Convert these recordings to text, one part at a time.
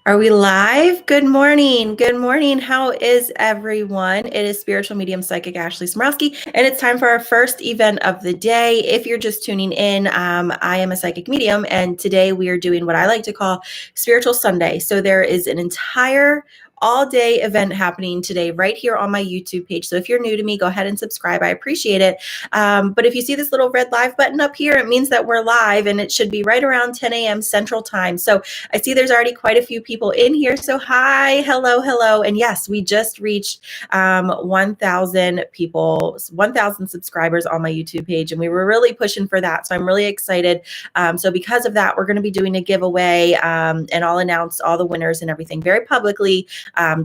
Are we live? Good morning. Good morning. How is everyone? It is Spiritual Medium Psychic Ashley Smrowski, and it's time for our first event of the day. If you're just tuning in, I am a psychic medium, and today we are doing what I like to call Spiritual Sunday. So there is an entire all-day event happening today right here on my YouTube page. So if you're new to me, go ahead and subscribe. I appreciate it. But if you see this little red live button up here, it means that we're live, and it should be right around 10 a.m. Central Time. So I see there's already quite a few people in here. So hi, hello, hello. And yes, we just reached 1,000 people, 1,000 subscribers on my YouTube page. And we were really pushing for that. So I'm really excited. So because of that, we're going to be doing a giveaway and I'll announce all the winners and everything very publicly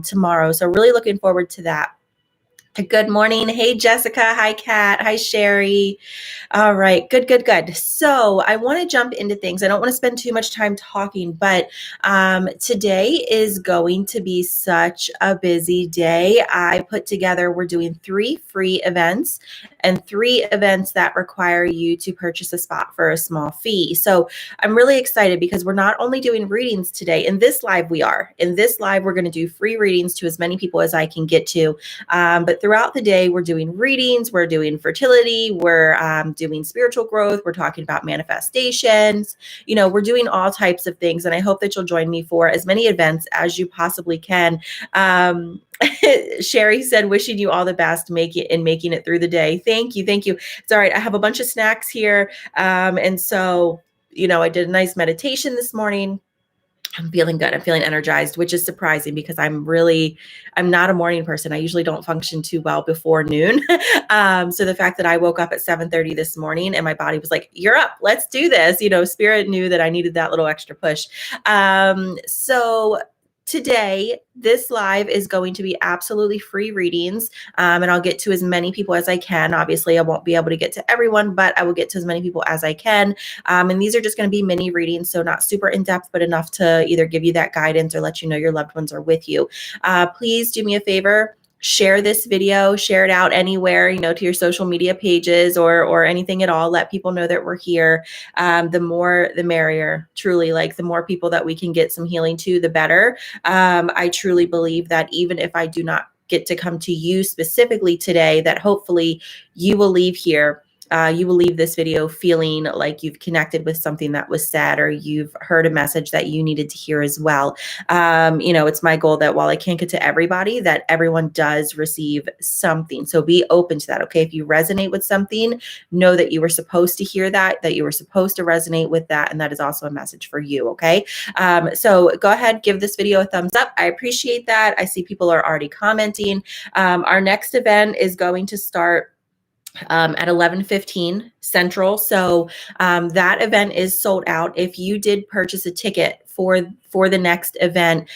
tomorrow. So really looking forward to that. Good morning. Hey, Jessica. Hi, Kat. Hi, Sherry. All right. Good, good, good. So I want to jump into things. I don't want to spend too much time talking, but today is going to be such a busy day. I put together, we're doing 3 free events and 3 events that require you to purchase a spot for a small fee. So I'm really excited because we're not only doing readings today. In this live, we're going to do free readings to as many people as I can get to. But throughout the day, we're doing readings, we're doing fertility, we're doing spiritual growth, we're talking about manifestations, we're doing all types of things. And I hope that you'll join me for as many events as you possibly can. Sherry said, wishing you all the best, making it through the day. Thank you. Thank you. It's all right. I have a bunch of snacks here. And so, I did a nice meditation this morning. I'm feeling good. I'm feeling energized, which is surprising because I'm not a morning person. I usually don't function too well before noon. So the fact that I woke up at 7:30 this morning and my body was like, you're up, let's do this. Spirit knew that I needed that little extra push. So today, this live is going to be absolutely free readings, and I'll get to as many people as I can. Obviously, I won't be able to get to everyone, but I will get to as many people as I can. And these are just going to be mini readings, so not super in-depth, but enough to either give you that guidance or let you know your loved ones are with you. Please do me a favor. Share this video, share it out anywhere, to your social media pages or anything at all. Let people know that we're here. The more, the merrier, truly. Like the more people that we can get some healing to, the better. I truly believe that even if I do not get to come to you specifically today, that hopefully you will leave here. You will leave this video feeling like you've connected with something that was said, or you've heard a message that you needed to hear as well. It's my goal that while I can't get to everybody, that everyone does receive something. So be open to that. Okay. If you resonate with something, know that you were supposed to hear that you were supposed to resonate with that. And that is also a message for you. Okay. So go ahead, give this video a thumbs up. I appreciate that. I see people are already commenting. Our next event is going to start at 11:15 Central. So that event is sold out. If you did purchase a ticket for the next event,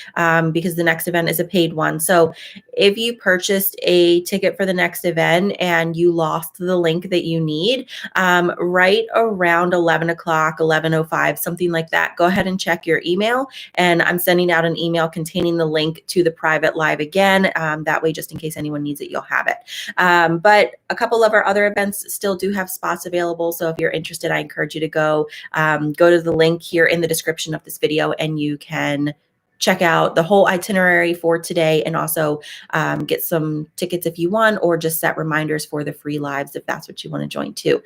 because the next event is a paid one. So if you purchased a ticket for the next event and you lost the link that you need, right around 11 o'clock, 11:05, something like that, go ahead and check your email. And I'm sending out an email containing the link to the private live again. That way, just in case anyone needs it, you'll have it. But a couple of our other events still do have spots available. So if you're interested, I encourage you to go to the link here in the description of this video, and you can check out the whole itinerary for today, and also get some tickets if you want, or just set reminders for the free lives if that's what you want to join too.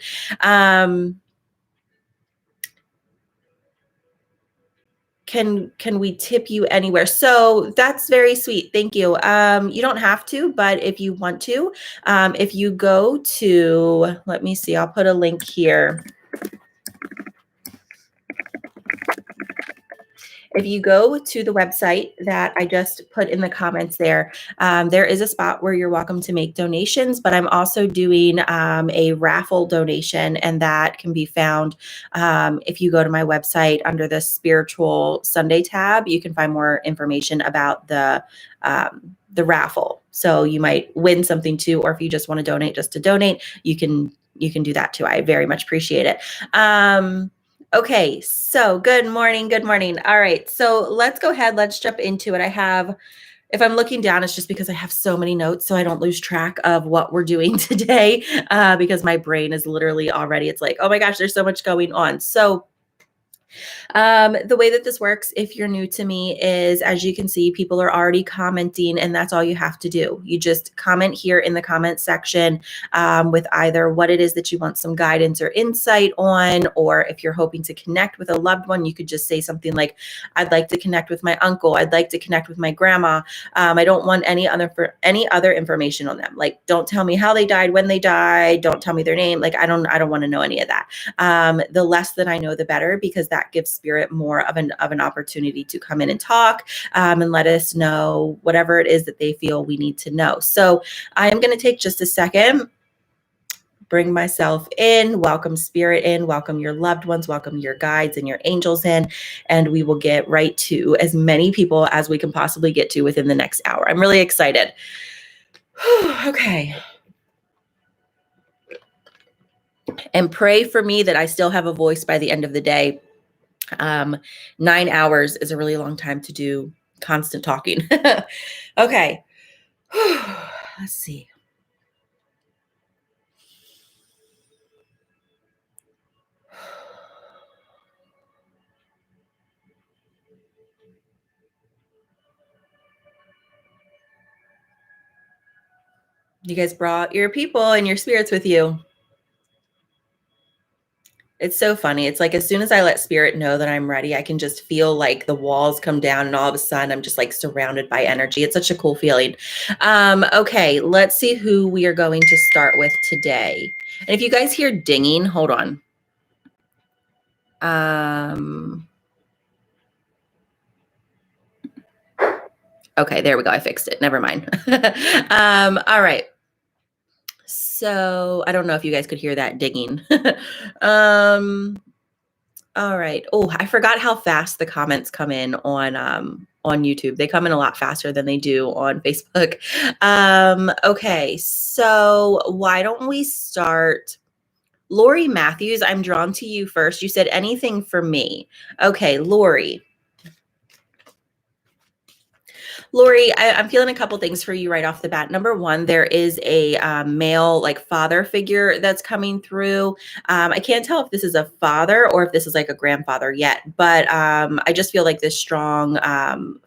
Can we tip you anywhere? So that's very sweet. Thank you. You don't have to, but if you want to, if you go to, let me see, I'll put a link here. If you go to the website that I just put in the comments there is a spot where you're welcome to make donations, but I'm also doing a raffle donation, and that can be found if you go to my website under the Spiritual Sunday tab. You can find more information about the raffle. So you might win something too, or if you just want to donate just to donate, you can do that too. I very much appreciate it. Okay, so good morning. Good morning. All right, so let's go ahead. Let's jump into it. If I'm looking down, it's just because I have so many notes, so I don't lose track of what we're doing today, because my brain is literally already, it's like, oh my gosh, there's so much going on. So The way that this works, if you're new to me, is as you can see, people are already commenting, and that's all you have to do. You just comment here in the comment section with either what it is that you want some guidance or insight on, or if you're hoping to connect with a loved one, you could just say something like, I'd like to connect with my uncle. I'd like to connect with my grandma. I don't want any other information on them. Like, don't tell me how they died, when they died. Don't tell me their name. Like, I don't want to know any of that. The less that I know, the better, because that gives spirit more of an opportunity to come in and talk and let us know whatever it is that they feel we need to know. So I am going to take just a second, bring myself in, welcome spirit in, welcome your loved ones, welcome your guides and your angels in, and we will get right to as many people as we can possibly get to within the next hour. I'm really excited. Okay. And pray for me that I still have a voice by the end of the day. 9 hours is a really long time to do constant talking. Okay. Let's see. You guys brought your people and your spirits with you. It's so funny. It's like as soon as I let spirit know that I'm ready, I can just feel like the walls come down and all of a sudden I'm just like surrounded by energy. It's such a cool feeling. Okay, let's see who we are going to start with today. And if you guys hear dinging, hold on. Okay, there we go. I fixed it. Never mind. All right. So I don't know if you guys could hear that digging. All right. Oh, I forgot how fast the comments come in on YouTube. They come in a lot faster than they do on Facebook. Okay, so why don't we start? Lori Matthews, I'm drawn to you first. You said anything for me. Okay, Lori. Lori, I'm feeling a couple things for you right off the bat. Number one, there is a male like father figure that's coming through. I can't tell if this is a father or if this is like a grandfather yet, but I just feel like this strong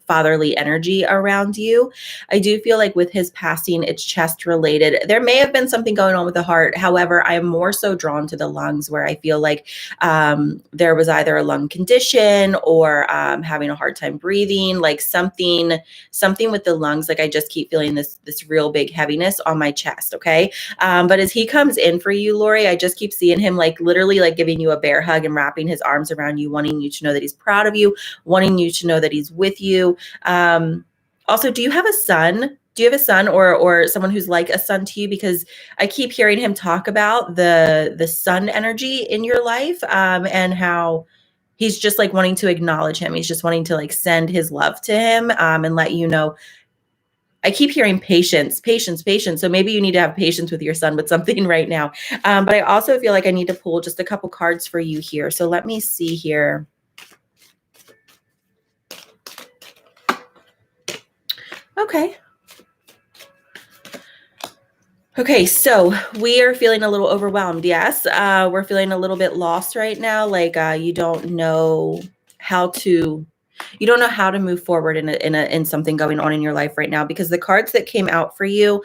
fatherly energy around you. I do feel like with his passing, it's chest related. There may have been something going on with the heart. However, I am more so drawn to the lungs, where I feel like there was either a lung condition or having a hard time breathing, like something with the lungs. Like I just keep feeling this real big heaviness on my chest. Okay. But as he comes in for you, Lori, I just keep seeing him like literally like giving you a bear hug and wrapping his arms around you, wanting you to know that he's proud of you, wanting you to know that he's with you. Also, do you have a son? Do you have a son or someone who's like a son to you? Because I keep hearing him talk about the son energy in your life and how he's just like wanting to acknowledge him. He's just wanting to like send his love to him and let you know. I keep hearing patience. So maybe you need to have patience with your son with something right now. But I also feel like I need to pull just a couple cards for you here. So let me see here. Okay. Okay, so we are feeling a little overwhelmed. Yes, we're feeling a little bit lost right now. Like you don't know how to move forward in something going on in your life right now, because the cards that came out for you,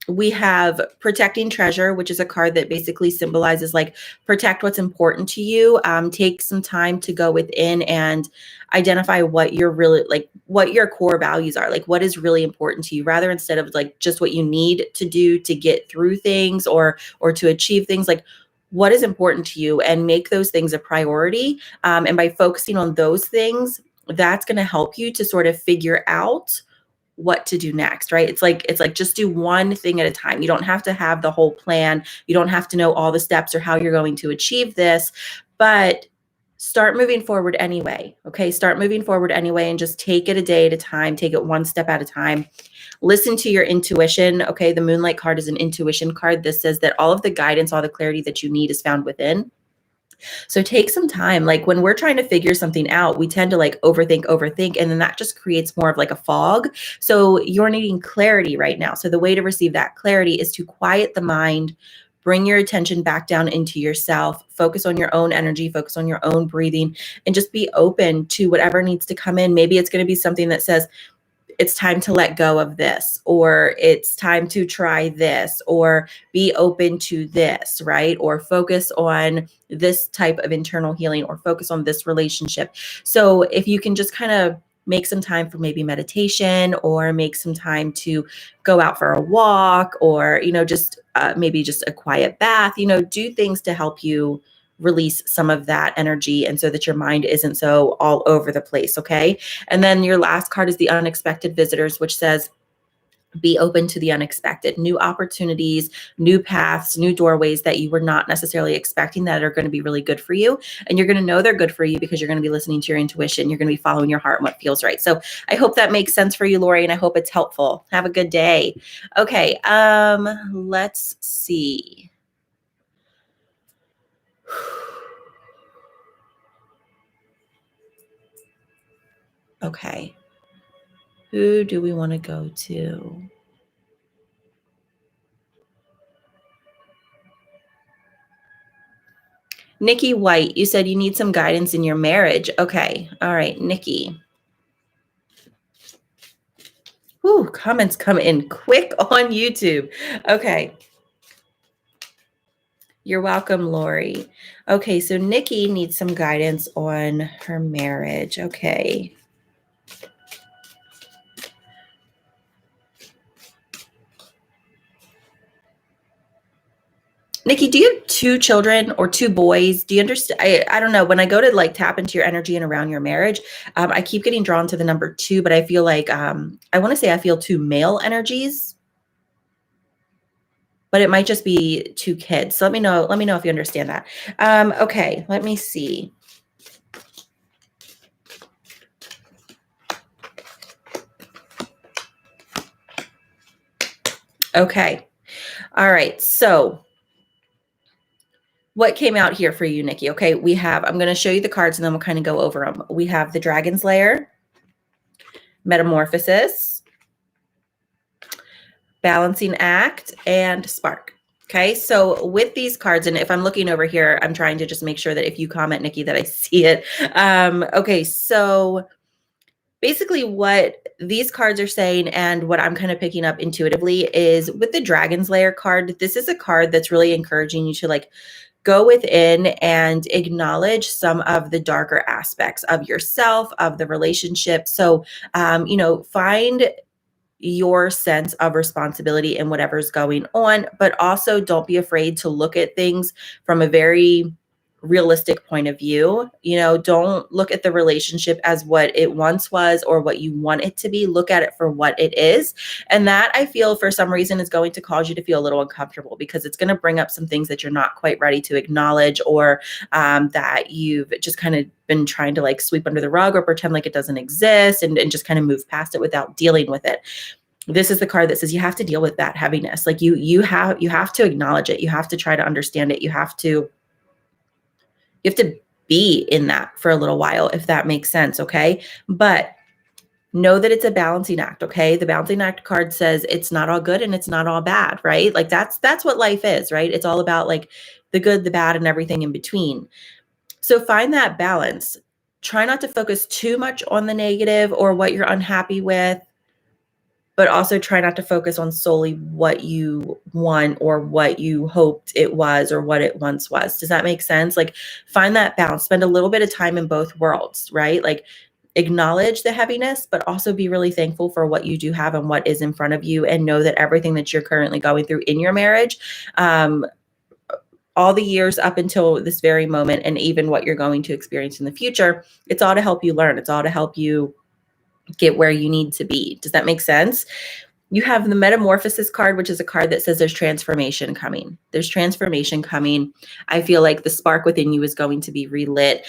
we have protecting treasure, which is a card that basically symbolizes like protect what's important to you. Take some time to go within and identify what you're really like, what your core values are, like what is really important to you, rather instead of like just what you need to do to get through things or to achieve things, like what is important to you, and make those things a priority. And by focusing on those things, that's going to help you to sort of figure out what to do next, right? It's like just do one thing at a time. You don't have to have the whole plan. You don't have to know all the steps or how you're going to achieve this, but start moving forward anyway. Okay. Start moving forward anyway, and just take it a day at a time. Take it one step at a time. Listen to your intuition. Okay. The Moonlight card is an intuition card. This says that all of the guidance, all the clarity that you need is found within. So take some time. Like when we're trying to figure something out, we tend to like overthink, and then that just creates more of like a fog. So you're needing clarity right now. So the way to receive that clarity is to quiet the mind, bring your attention back down into yourself, focus on your own energy, focus on your own breathing, and just be open to whatever needs to come in. Maybe it's going to be something that says, it's time to let go of this, or it's time to try this, or be open to this, right? Or focus on this type of internal healing, or focus on this relationship. So if you can just kind of make some time for maybe meditation, or make some time to go out for a walk, or, just maybe just a quiet bath, do things to help you release some of that energy, and so that your mind isn't so all over the place. Okay. And then your last card is the unexpected visitors, which says, be open to the unexpected, new opportunities, new paths, new doorways that you were not necessarily expecting, that are going to be really good for you. And you're going to know they're good for you because you're going to be listening to your intuition. You're going to be following your heart and what feels right. So I hope that makes sense for you, Lori, and I hope it's helpful. Have a good day. Okay. Let's see. Okay. Who do we want to go to? Nikki White, you said you need some guidance in your marriage. Okay. All right, Nikki. Whew, comments come in quick on YouTube. Okay. You're welcome, Lori. Okay, so Nikki needs some guidance on her marriage. Okay. Nikki, do you have 2 children or 2 boys? Do you understand? I don't know. When I go to like tap into your energy and around your marriage, I keep getting drawn to the number 2, but I feel like, I want to say I feel 2 male energies, but it might just be 2 kids. So let me know if you understand that. Okay, let me see. Okay. All right. So what came out here for you, Nikki? Okay, I'm going to show you the cards and then we'll kind of go over them. We have the Dragon's Lair, Metamorphosis, Balancing Act, and Spark. Okay, so with these cards, and if I'm looking over here, I'm trying to just make sure that if you comment, Nikki, that I see it. Okay, so basically what these cards are saying, and what I'm kind of picking up intuitively, is with the Dragon's Lair card, this is a card that's really encouraging you to like go within and acknowledge some of the darker aspects of yourself, of the relationship. So, find your sense of responsibility in whatever's going on, but also don't be afraid to look at things from a very realistic point of view. Don't look at the relationship as what it once was or what you want it to be. Look at it for what it is. And that, I feel, for some reason, is going to cause you to feel a little uncomfortable, because it's going to bring up some things that you're not quite ready to acknowledge, or that you've just kind of been trying to like sweep under the rug or pretend like it doesn't exist, and just kind of move past it without dealing with it. This is the card that says you have to deal with that heaviness. Like you have to acknowledge it. You have to try to understand it. You have to be in that for a little while, if that makes sense. Okay. But know that it's a balancing act. Okay. The balancing act card says it's not all good and it's not all bad, right? Like that's what life is, right? It's all about like the good, the bad, and everything in between. So find that balance. Try not to focus too much on the negative or what you're unhappy with, but also try not to focus on solely what you want or what you hoped it was or what it once was. Does that make sense? Like, find that balance, spend a little bit of time in both worlds, right? Like, acknowledge the heaviness, but also be really thankful for what you do have and what is in front of you, and know that everything that you're currently going through in your marriage, all the years up until this very moment, and even what you're going to experience in the future, it's all to help you learn. It's all to help you get where you need to be. Does that make sense? You have the Metamorphosis card, which is a card that says there's transformation coming. There's transformation coming. I feel like the spark within you is going to be relit.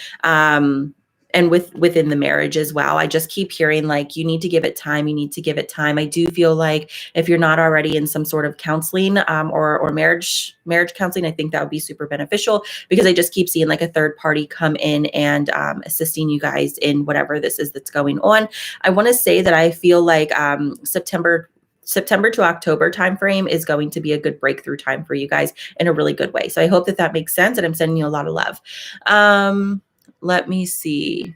And within the marriage as well. I just keep hearing like, you need to give it time. You need to give it time. I do feel like if you're not already in some sort of counseling, or marriage counseling, I think that would be super beneficial, because I just keep seeing like a third party come in and assisting you guys in whatever this is that's going on. I want to say that I feel like September September to October timeframe is going to be a good breakthrough time for you guys in a really good way. So I hope that that makes sense, and I'm sending you a lot of love. Let me see.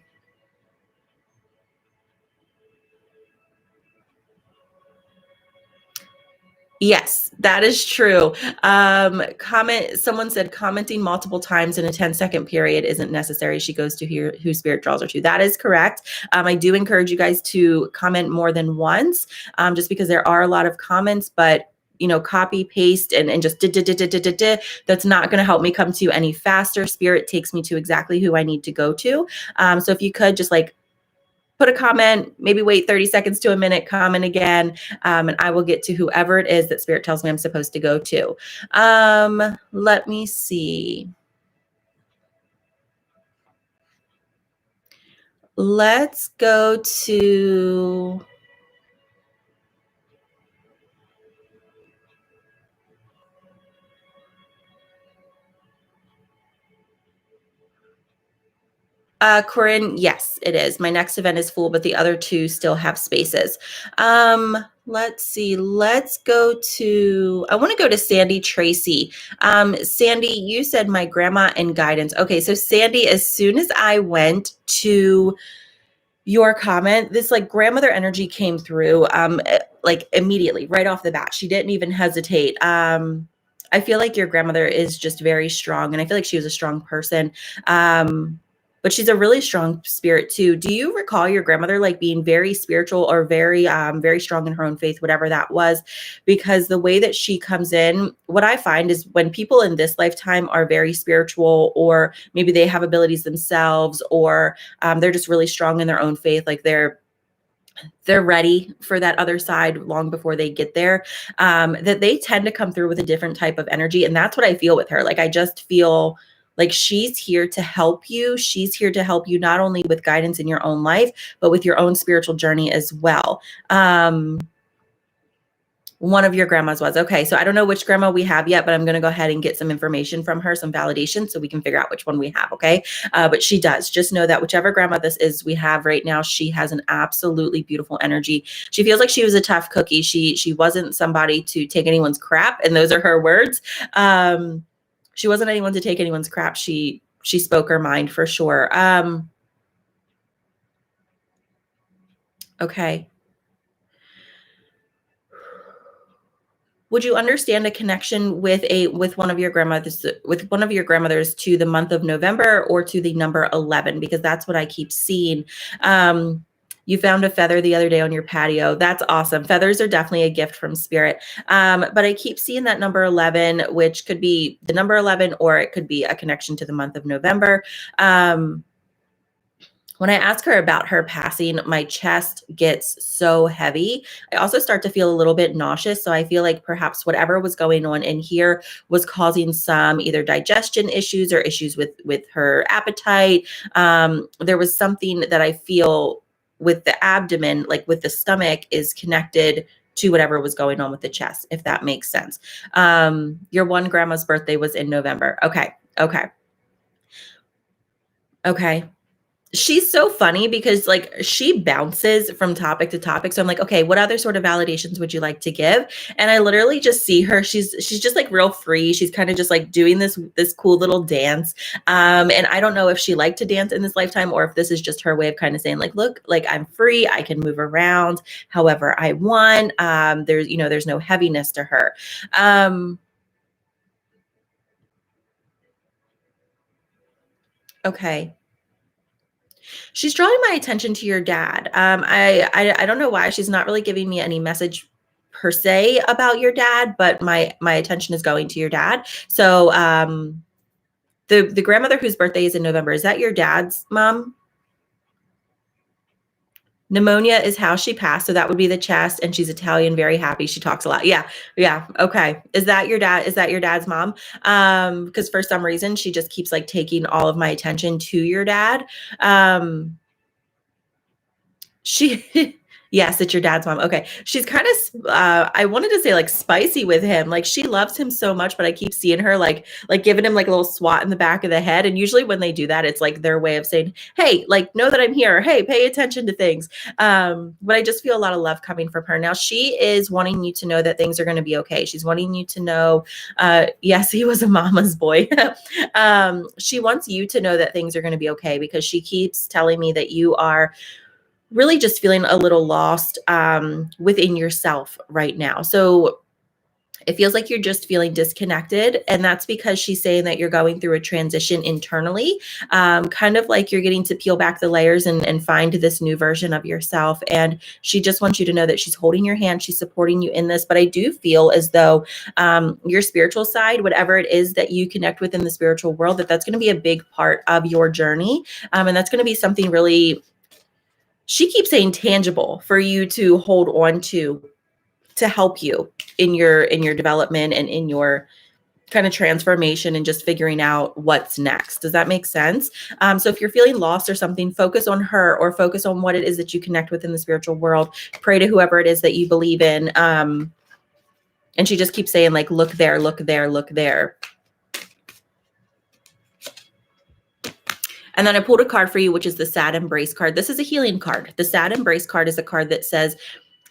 Yes, that is true. Someone said commenting multiple times in a 10-second period isn't necessary. She goes to hear who spirit draws her to. That is correct. I do encourage you guys to comment more than once, just because there are a lot of comments, but copy, paste, and just that's not going to help me come to you any faster. Spirit takes me to exactly who I need to go to. So if you could just put a comment, maybe wait 30 seconds to a minute, comment again, and I will get to whoever it is that Spirit tells me I'm supposed to go to. Let me see. Let's go to... Corinne, yes, it is. My next event is full, but the other two still have spaces. Let's see. Let's go to... I want to go to Sandy Tracy. Sandy, you said my grandma and guidance. Okay, so Sandy, as soon as I went to your comment, this grandmother energy came through immediately, right off the bat. She didn't even hesitate. I feel like your grandmother is just very strong, and I feel like she was a strong person. But she's a really strong spirit too. Do you recall your grandmother being very spiritual or very, very strong in her own faith, whatever that was? Because the way that she comes in, what I find is when people in this lifetime are very spiritual, or maybe they have abilities themselves, or they're just really strong in their own faith, they're ready for that other side long before they get there, that they tend to come through with a different type of energy. And that's what I feel with her. I just feel like she's here to help you. She's here to help you not only with guidance in your own life, but with your own spiritual journey as well. One of your grandmas was. Okay, so I don't know which grandma we have yet, but I'm going to go ahead and get some information from her, some validation, so we can figure out which one we have, okay? But she does. Just know that whichever grandma this is we have right now, she has an absolutely beautiful energy. She feels like she was a tough cookie. She wasn't somebody to take anyone's crap, and those are her words. She wasn't anyone to take anyone's crap. She spoke her mind for sure. Okay. Would you understand a connection with one of your grandmothers to the month of November or to the number 11? Because that's what I keep seeing. You found a feather the other day on your patio. That's awesome. Feathers are definitely a gift from spirit. But I keep seeing that number 11, which could be the number 11, or it could be a connection to the month of November. When I ask her about her passing, my chest gets so heavy. I also start to feel a little bit nauseous. So I feel like perhaps whatever was going on in here was causing some either digestion issues or issues with her appetite. There was something that I feel with the abdomen, with the stomach, is connected to whatever was going on with the chest, if that makes sense. Your one grandma's birthday was in November. Okay. She's so funny because she bounces from topic to topic. So I'm like, okay, what other sort of validations would you like to give? And I literally just see her. She's just real free. She's kind of just doing this cool little dance. And I don't know if she liked to dance in this lifetime, or if this is just her way of kind of saying look, I'm free. I can move around however I want. There's no heaviness to her. Okay. She's drawing my attention to your dad. I don't know why she's not really giving me any message per se about your dad, but my attention is going to your dad. So the grandmother whose birthday is in November, is that your dad's mom? Pneumonia is how she passed. So that would be the chest, and she's Italian, very happy. She talks a lot. Yeah. Okay. Is that your dad? Is that your dad's mom? Because for some reason she just keeps taking all of my attention to your dad. She Yes, it's your dad's mom. Okay. She's kind of I wanted to say like spicy with him. Like she loves him so much, but I keep seeing her like giving him like a little swat in the back of the head. And usually when they do that, it's like their way of saying, "Hey, like know that I'm here. Hey, pay attention to things." But I just feel a lot of love coming from her. Now she is wanting you to know that things are going to be okay. She's wanting you to know yes, he was a mama's boy. She wants you to know that things are going to be okay because she keeps telling me that you are really just feeling a little lost within yourself right now. So it feels like you're just feeling disconnected. And that's because she's saying that you're going through a transition internally, kind of like you're getting to peel back the layers and find this new version of yourself. And she just wants you to know that she's holding your hand. She's supporting you in this. But I do feel as though your spiritual side, whatever it is that you connect with in the spiritual world, that's going to be a big part of your journey. And that's going to be something really, she keeps saying tangible for you to hold on to help you in your development and in your kind of transformation and just figuring out what's next. Does that make sense? So if you're feeling lost or something, focus on her or focus on what it is that you connect with in the spiritual world. Pray to whoever it is that you believe in. And she just keeps saying like, look there, look there, look there. And then I pulled a card for you, which is the Sad Embrace card. This is a healing card. The Sad Embrace card is a card that says,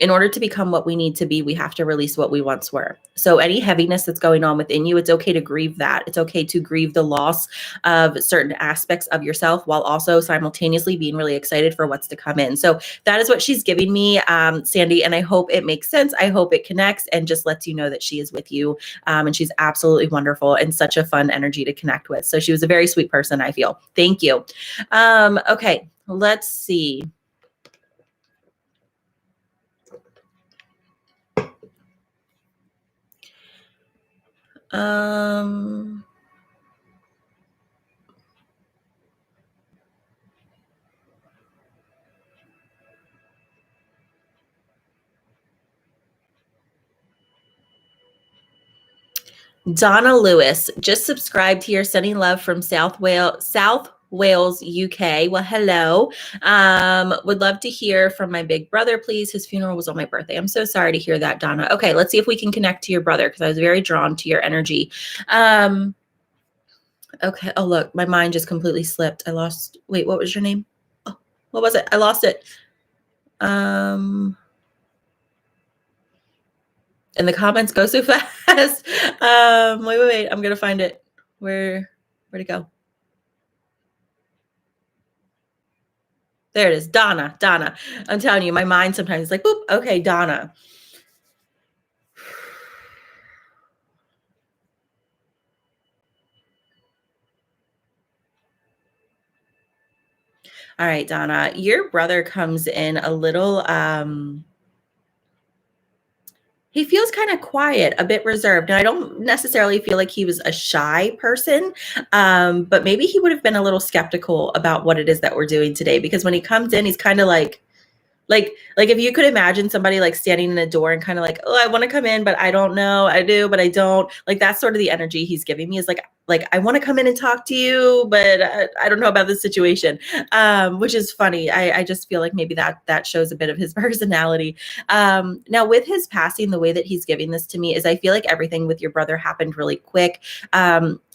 in order to become what we need to be, we have to release what we once were. So any heaviness that's going on within you, it's okay to grieve that. It's okay to grieve the loss of certain aspects of yourself while also simultaneously being really excited for what's to come in. So that is what she's giving me, Sandy. And I hope it makes sense. I hope it connects and just lets you know that she is with you. And she's absolutely wonderful and such a fun energy to connect with. So she was a very sweet person, I feel. Thank you. Okay, let's see. Donna Lewis just subscribed here, sending love from South Wales, UK. Well, hello. Would love to hear from my big brother, please. His funeral was on my birthday. I'm so sorry to hear that, Donna. Okay, let's see if we can connect to your brother because I was very drawn to your energy. Okay. Oh, look, my mind just completely slipped. Wait, what was your name? Oh, what was it? I lost it. And the comments go so fast. Wait. I'm going to find it. Where'd it go? There it is. Donna. I'm telling you, my mind sometimes is like, boop. Okay, Donna. All right, Donna, your brother comes in a little, he feels kind of quiet, a bit reserved. And I don't necessarily feel like he was a shy person, but maybe he would have been a little skeptical about what it is that we're doing today. Because when he comes in, he's kind of like if you could imagine somebody like standing in a door and kind of like, oh, I want to come in, but I don't know. I do, but I don't. Like that's sort of the energy he's giving me is like I want to come in and talk to you, but I don't know about this situation, which is funny. I just feel like maybe that shows a bit of his personality. Now with his passing, the way that he's giving this to me is I feel like everything with your brother happened really quick.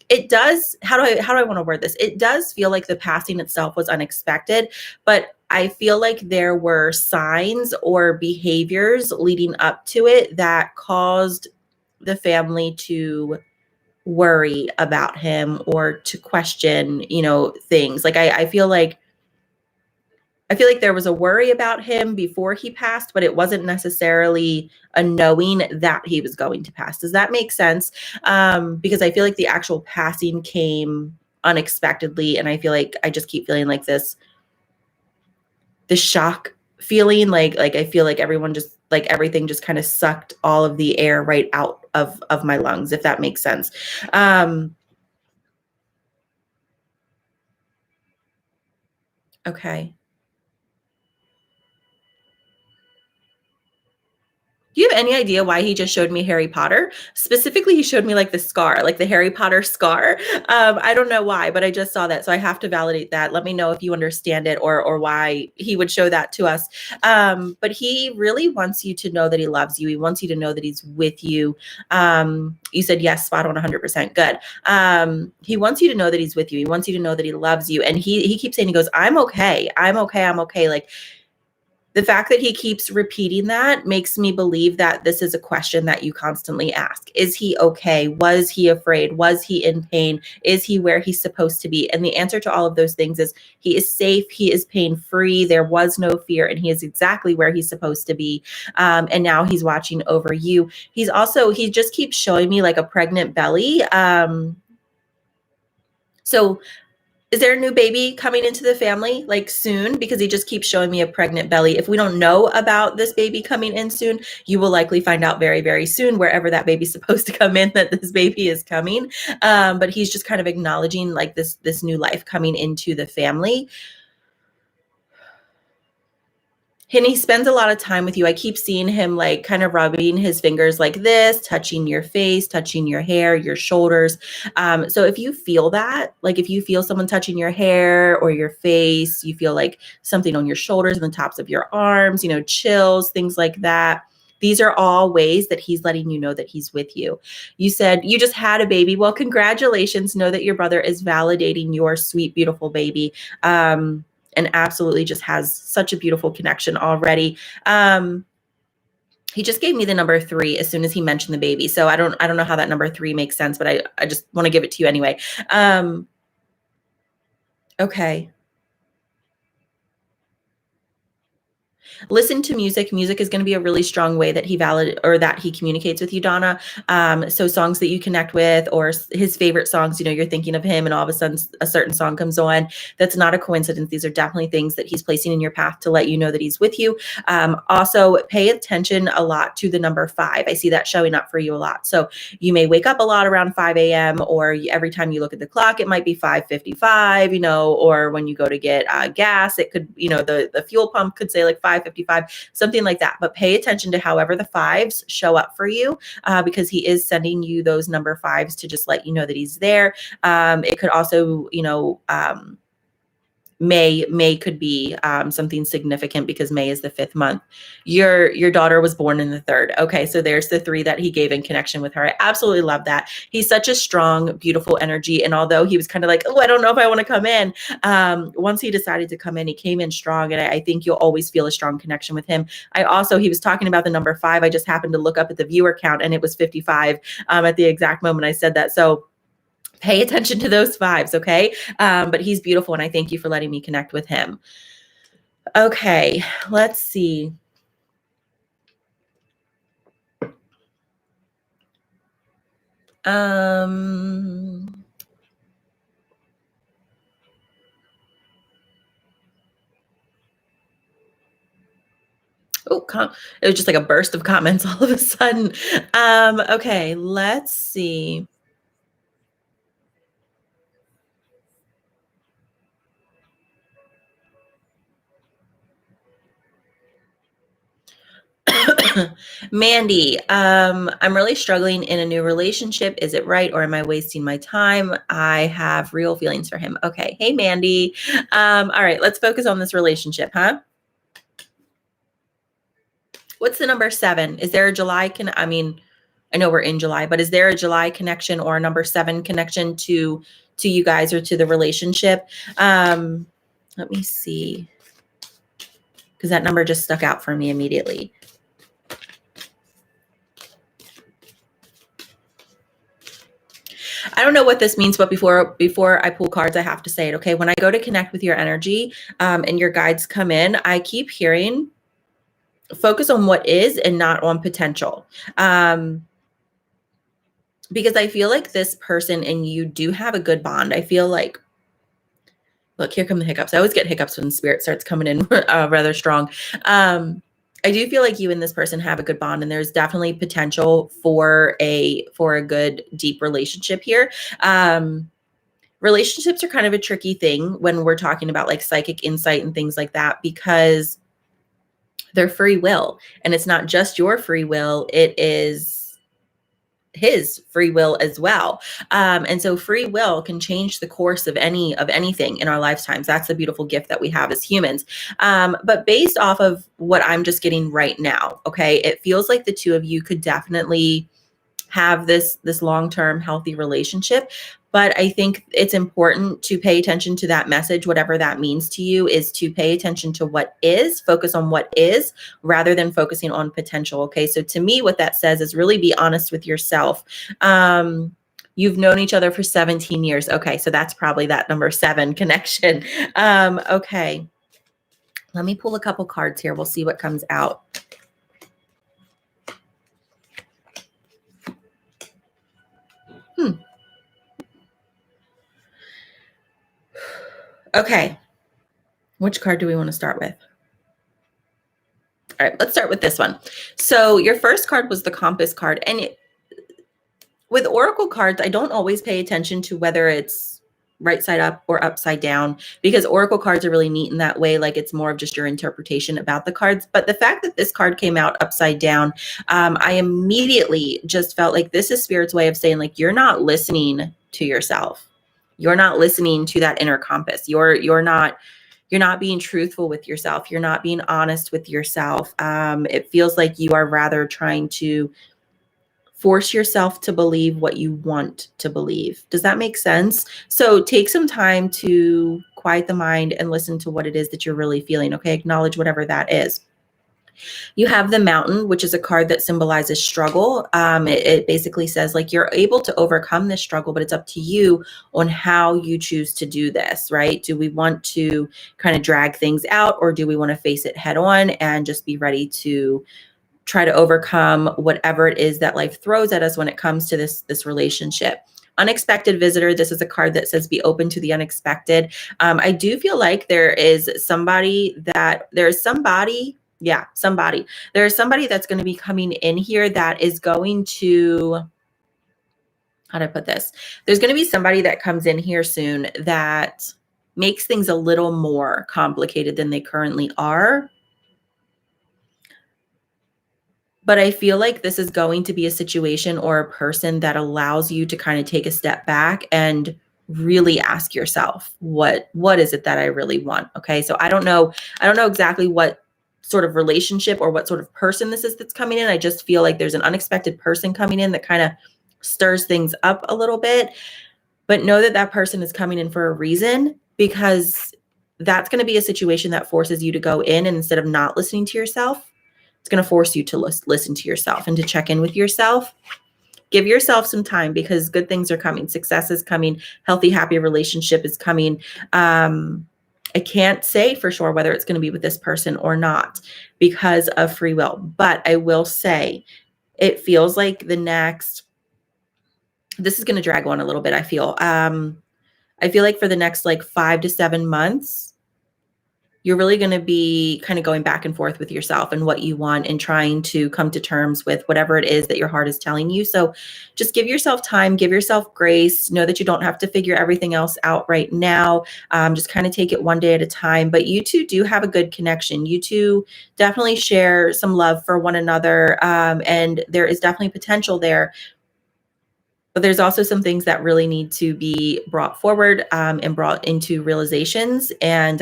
It does, how do I want to word this? It does feel like the passing itself was unexpected, but I feel like there were signs or behaviors leading up to it that caused the family to worry about him or to question, things. Like I feel like there was a worry about him before he passed, but it wasn't necessarily a knowing that he was going to pass. Does that make sense? Because I feel like the actual passing came unexpectedly, and I feel like I just keep feeling like this shock feeling. Like I feel like everyone just like everything just kind of sucked all of the air right out of my lungs, if that makes sense. Okay. Do you have any idea why he just showed me Harry Potter? Specifically, he showed me like the scar, like the Harry Potter scar. I don't know why, but I just saw that. So I have to validate that. Let me know if you understand it or why he would show that to us. But he really wants you to know that he loves you. He wants you to know that he's with you. You said yes, spot on, 100%. Good. He wants you to know that he's with you. He wants you to know that he loves you. And he keeps saying, he goes, I'm okay. I'm okay. I'm okay. Like, the fact that he keeps repeating that makes me believe that this is a question that you constantly ask. Is he okay? Was he afraid? Was he in pain? Is he where he's supposed to be? And the answer to all of those things is he is safe. He is pain-free. There was no fear, and he is exactly where he's supposed to be. And now he's watching over you. He just keeps showing me like a pregnant belly. So is there a new baby coming into the family like soon? Because he just keeps showing me a pregnant belly. If we don't know about this baby coming in soon, you will likely find out very, very soon, wherever that baby's supposed to come in, that this baby is coming. But he's just kind of acknowledging like this new life coming into the family. And he spends a lot of time with you. I keep seeing him like kind of rubbing his fingers like this, touching your face, touching your hair, your shoulders. So if you feel that, like if you feel someone touching your hair or your face, you feel like something on your shoulders and the tops of your arms, chills, things like that. These are all ways that he's letting you know that he's with you. You said you just had a baby. Well, congratulations. Know that your brother is validating your sweet, beautiful baby. And absolutely just has such a beautiful connection already. He just gave me the number 3 as soon as he mentioned the baby. So I don't know how that number 3 makes sense, but I just want to give it to you anyway. Okay. Listen to music. Music is going to be a really strong way that he communicates with you, Donna. So songs that you connect with, or his favorite songs, you're thinking of him and all of a sudden a certain song comes on. That's not a coincidence. These are definitely things that he's placing in your path to let you know that he's with you. Also pay attention a lot to the number 5. I see that showing up for you a lot. So you may wake up a lot around 5 a.m. or every time you look at the clock, it might be 5:55, or when you go to get gas, it could, the fuel pump could say like 5:55, something like that. But pay attention to however the 5s show up for you, because he is sending you those number 5s to just let you know that he's there. It could also, May could be something significant because May is the 5th month. Your daughter was born in the 3rd. Okay, so there's the 3 that he gave in connection with her. I absolutely love that. He's such a strong, beautiful energy. And although he was kind of like, oh, I don't know if I want to come in. Once he decided to come in, he came in strong. And I think you'll always feel a strong connection with him. He was talking about the number 5. I just happened to look up at the viewer count and it was 55 at the exact moment I said that. So pay attention to those 5s, okay? But he's beautiful, and I thank you for letting me connect with him. Okay, let's see. It was just like a burst of comments all of a sudden. Okay, let's see. Mandy, I'm really struggling in a new relationship. Is it right, or am I wasting my time? I have real feelings for him. Okay. Hey, Mandy. All right, let's focus on this relationship, huh? What's the number 7? Is there a July I know we're in July, but is there a July connection or a number 7 connection to you guys or to the relationship? Let me see, because that number just stuck out for me immediately. I don't know what this means, but before I pull cards, I have to say it. Okay. When I go to connect with your energy, and your guides come in, I keep hearing focus on what is and not on potential. Because I feel like this person and you do have a good bond. I feel like, look, here come the hiccups. I always get hiccups when spirit starts coming in rather strong. I do feel like you and this person have a good bond, and there's definitely potential for a good, deep relationship here. Relationships are kind of a tricky thing when we're talking about like psychic insight and things like that, because their free will. And it's not just your free will, it is his free will as well. And so free will can change the course of anything in our lifetimes. That's a beautiful gift that we have as humans. But based off of what I'm just getting right now, okay, it feels like the two of you could definitely have this long-term healthy relationship. But I think it's important to pay attention to that message, whatever that means to you, is to pay attention to what is, focus on what is, rather than focusing on potential. Okay. So to me, what that says is really be honest with yourself. You've known each other for 17 years. Okay. So that's probably that number 7 connection. Okay. Let me pull a couple cards here. We'll see what comes out. Okay. Which card do we want to start with? All right, let's start with this one. So your first card was the Compass card. And with Oracle cards, I don't always pay attention to whether it's right side up or upside down, because Oracle cards are really neat in that way. Like, it's more of just your interpretation about the cards. But the fact that this card came out upside down, I immediately just felt like this is Spirit's way of saying, like, you're not listening to yourself. You're not listening to that inner compass. You're not being truthful with yourself. You're not being honest with yourself. It feels like you are rather trying to force yourself to believe what you want to believe. Does that make sense? So take some time to quiet the mind and listen to what it is that you're really feeling. Okay. Acknowledge whatever that is. You have the Mountain, which is a card that symbolizes struggle. It basically says, like, you're able to overcome this struggle, but it's up to you on how you choose to do this, right? Do we want to kind of drag things out, or do we want to face it head on and just be ready to try to overcome whatever it is that life throws at us when it comes to this relationship? Unexpected visitor. This is a card that says be open to the unexpected. I do feel like there's somebody there's somebody that's going to be coming in here that is going to, how do I put this? There's going to be somebody that comes in here soon that makes things a little more complicated than they currently are. But I feel like this is going to be a situation or a person that allows you to kind of take a step back and really ask yourself, what is it that I really want? Okay. So I don't know exactly what sort of relationship or what sort of person this is that's coming in. I just feel like there's an unexpected person coming in that kind of stirs things up a little bit. But know that that person is coming in for a reason, because that's going to be a situation that forces you to go in, and instead of not listening to yourself, it's going to force you to listen to yourself and to check in with yourself. Give yourself some time, because good things are coming. Success is coming. Healthy, happy relationship is coming. I can't say for sure whether it's going to be with this person or not because of free will. But I will say it feels like this is going to drag on a little bit, I feel. I feel like for the next like 5 to 7 months, you're really going to be kind of going back and forth with yourself and what you want, and trying to come to terms with whatever it is that your heart is telling you. So just give yourself time, give yourself grace. Know that you don't have to figure everything else out right now. Just kind of take it one day at a time. But you two do have a good connection. You two definitely share some love for one another. And there is definitely potential there. But there's also some things that really need to be brought forward and brought into realizations. And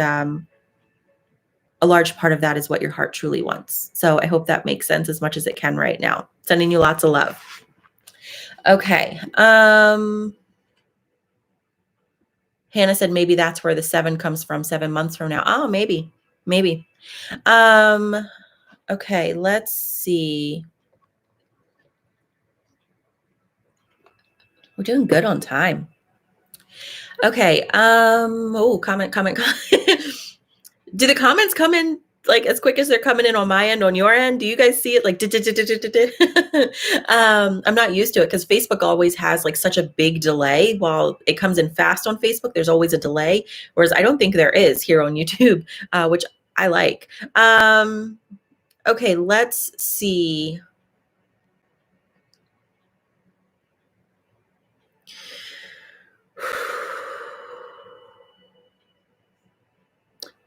a large part of that is what your heart truly wants. So I hope that makes sense as much as it can right now. Sending you lots of love. Okay. Hannah said maybe that's where the 7 comes from, 7 months from now. Oh, maybe. Okay, let's see. We're doing good on time. Okay. Comment. Do the comments come in like as quick as they're coming in on my end, on your end? Do you guys see it like I'm not used to it, because Facebook always has like such a big delay. While it comes in fast on Facebook, there's always a delay, whereas I don't think there is here on YouTube, which I like. Okay, let's see.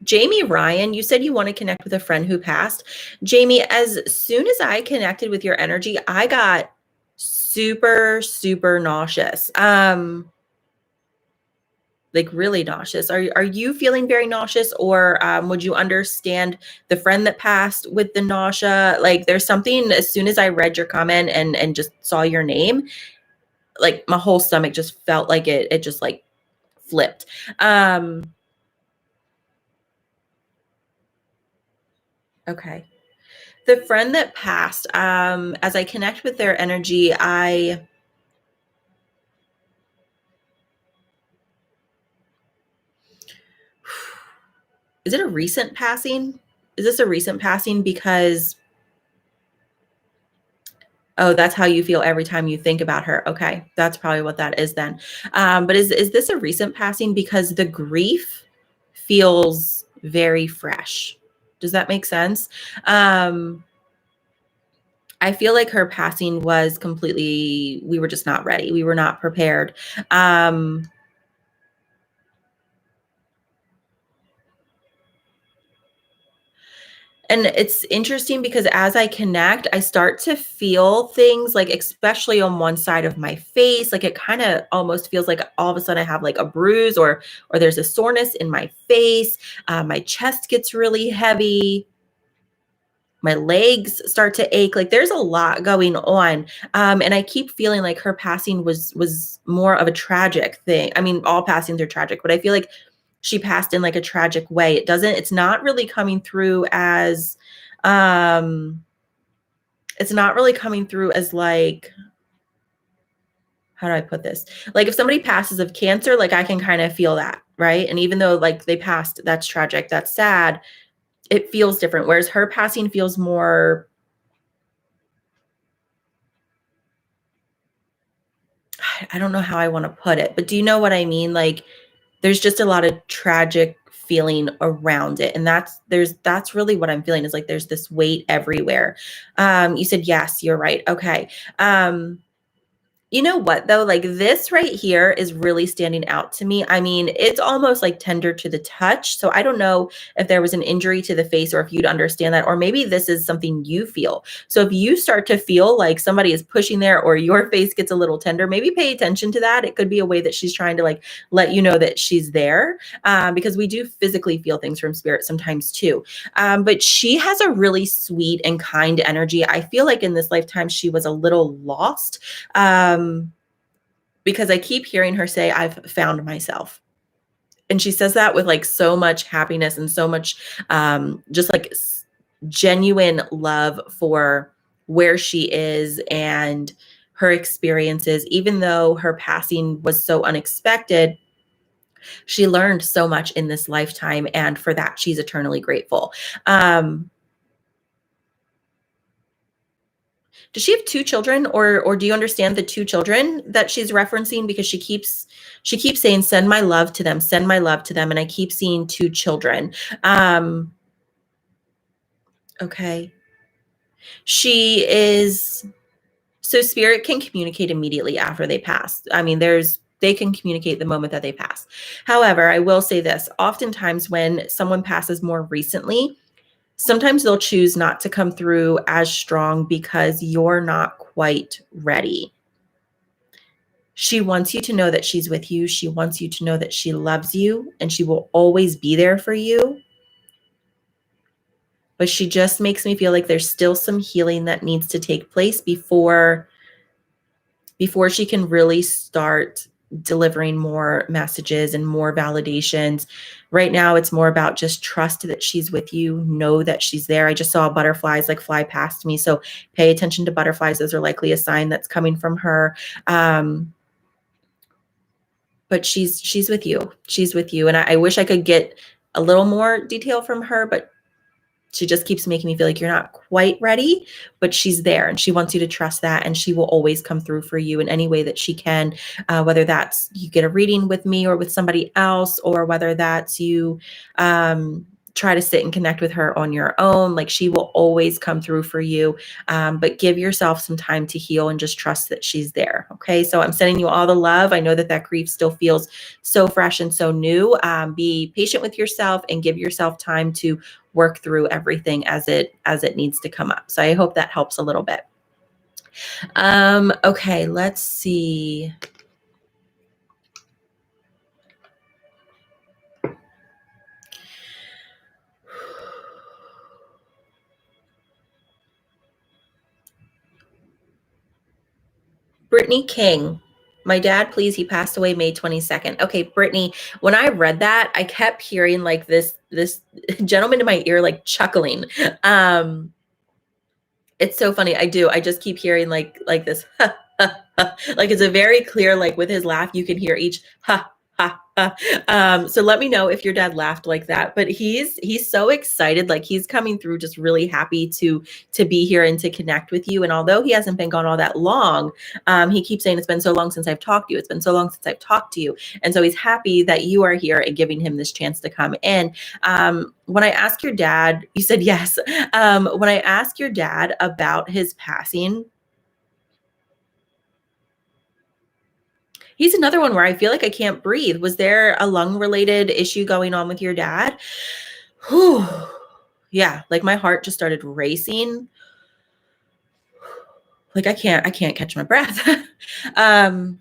Jamie Ryan, you said you want to connect with a friend who passed. Jamie, as soon as I connected with your energy, I got super, super nauseous. Like really nauseous. Are you feeling very nauseous, or would you understand the friend that passed with the nausea? Like there's something, as soon as I read your comment and just saw your name, like my whole stomach just felt like it just like flipped. Okay. The friend that passed, as I connect with their energy, is it a recent passing? Is this a recent passing? Because, oh, that's how you feel every time you think about her. Okay. That's probably what that is then. But is this a recent passing? Because the grief feels very fresh. Does that make sense? I feel like her passing was completely, we were just not ready. We were not prepared. Um, And it's interesting because as I connect, I start to feel things like, especially on one side of my face, like it kind of almost feels like all of a sudden I have like a bruise, or there's a soreness in my face. My chest gets really heavy. My legs start to ache. Like there's a lot going on. And I keep feeling like her passing was more of a tragic thing. I mean, all passings are tragic, but I feel like she passed in like a tragic way. It's not really coming through as um it's not really coming through as like, how do I put this? Like if somebody passes of cancer, like I can kind of feel that, right? And even though like they passed, that's tragic, that's sad, it feels different. Whereas her passing feels more, I don't know how I want to put it, but do you know what I mean? Like there's just a lot of tragic feeling around it. And that's really what I'm feeling, is like there's this weight everywhere. You said yes, you're right. Okay. You know what though? Like this right here is really standing out to me. I mean, it's almost like tender to the touch. So I don't know if there was an injury to the face, or if you'd understand that, or maybe this is something you feel. So if you start to feel like somebody is pushing there, or your face gets a little tender, maybe pay attention to that. It could be a way that she's trying to like let you know that she's there, because we do physically feel things from spirit sometimes too. But she has a really sweet and kind energy. I feel like in this lifetime, she was a little lost, because I keep hearing her say, I've found myself. And she says that with like so much happiness and so much just like genuine love for where she is and her experiences. Even though her passing was so unexpected, she learned so much in this lifetime. And for that, she's eternally grateful. Does she have two children, or do you understand the two children that she's referencing? Because she keeps saying, send my love to them, send my love to them. And I keep seeing two children. Okay. She is, so spirit can communicate immediately after they pass. I mean, they can communicate the moment that they pass. However, I will say this, oftentimes when someone passes more recently, sometimes they'll choose not to come through as strong because you're not quite ready. She wants you to know that she's with you. She wants you to know that she loves you and she will always be there for you. But she just makes me feel like there's still some healing that needs to take place before she can really start delivering more messages and more validations. Right now, it's more about just trust that she's with you, know that she's there. I just saw butterflies like fly past me. So pay attention to butterflies. Those are likely a sign that's coming from her. But she's with you. She's with you. And I wish I could get a little more detail from her, but she just keeps making me feel like you're not quite ready, but she's there and she wants you to trust that. And she will always come through for you in any way that she can, whether that's you get a reading with me or with somebody else, or whether that's you try to sit and connect with her on your own. Like she will always come through for you. But give yourself some time to heal and just trust that she's there. Okay. So I'm sending you all the love. I know that that grief still feels so fresh and so new. Be patient with yourself and give yourself time to work through everything as it needs to come up. So I hope that helps a little bit. Okay, let's see. Brittany King. My dad, please, he passed away May 22nd. Okay, Brittany, when I read that, I kept hearing like this gentleman in my ear like chuckling. Um it's so funny. I do. I just keep hearing like this like it's a very clear, like with his laugh, you can hear each ha ha ha. So let me know if your dad laughed like that. But he's so excited, like he's coming through just really happy to be here and to connect with you. And although he hasn't been gone all that long, he keeps saying it's been so long since I've talked to you. It's been so long since I've talked to you. And so he's happy that you are here and giving him this chance to come in. When I asked your dad, you said yes. When I asked your dad about his passing, he's another one where I feel like I can't breathe. Was there a lung related issue going on with your dad? Whew. Yeah, like my heart just started racing. Like I can't catch my breath. um,